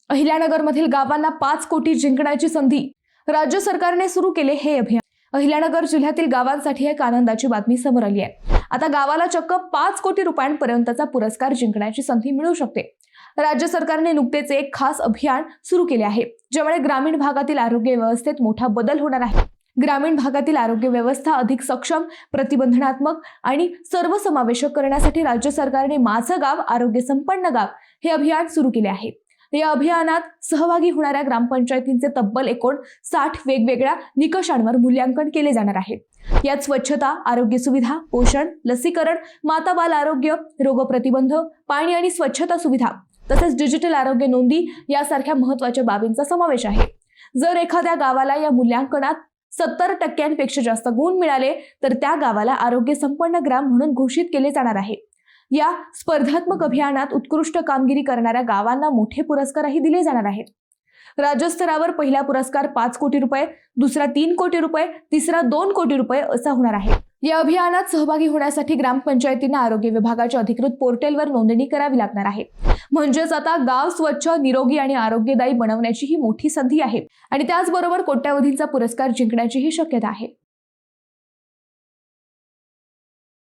अहिल्यानगरमधील गावांना 5 कोटी जिंकण्याची संधी. राज्य सरकारने सुरू केले हे अभियान. अहिल्यानगर जिल्ह्यातील गावांसाठी एक आनंदाची बातमी समोर आली आहे. आता गावाला चक्क 5 कोटी रुपयांपर्यंतचा पुरस्कार जिंकण्याची संधी मिळू शकते. राज्य सरकारने नुकतेच एक खास अभियान सुरू केले आहे, ज्यामुळे ग्रामीण भागातील आरोग्य व्यवस्थेत मोठा बदल होणार आहे. ग्रामीण भागातील आरोग्य व्यवस्था अधिक सक्षम, प्रतिबंधात्मक आणि सर्वसमावेशक करण्यासाठी राज्य सरकारने माझं गाव आरोग्य संपन्न गाव हे अभियान सुरू केले आहे. या अभियानात सहभागी होणाऱ्या ग्रामपंचायतींचे तब्बल 59 वेगवेगळ्या निकषांवर मूल्यांकन केले जाणार आहे. यात स्वच्छता, आरोग्य सुविधा, पोषण, लसीकरण, माता बाल आरोग्य, रोग प्रतिबंध, पाणी आणि स्वच्छता सुविधा तसेच डिजिटल आरोग्य नोंदी यासारख्या महत्त्वाच्या बाबींचा समावेश आहे. जर एखाद्या गावाला या मूल्यांकनात 70% जास्त गुण मिळाले तर त्या गावाला आरोग्य संपन्न ग्राम म्हणून घोषित केले जाणार आहे. या स्पर्धात्मक अभियानात उत्कृष्ट कामगिरी करणाऱ्या गावांना मोठे पुरस्कारही दिले जाणार आहेत. राज्यस्तरावर पहिला पुरस्कार 5 कोटी रुपये, दुसरा 3 कोटी रुपये, तिसरा 2 कोटी रुपये असा होणार आहे. या अभियानात सहभागी होण्यासाठी ग्रामपंचायतींना आरोग्य विभागाच्या अधिकृत पोर्टलवर नोंदणी करावी लागणार आहे. म्हणजेच आता गाव स्वच्छ, निरोगी आणि आरोग्यदायी बनवण्याची ही मोठी संधी आहे आणि त्याचबरोबर कोट्यावधींचा पुरस्कार जिंकण्याचीही शक्यता आहे.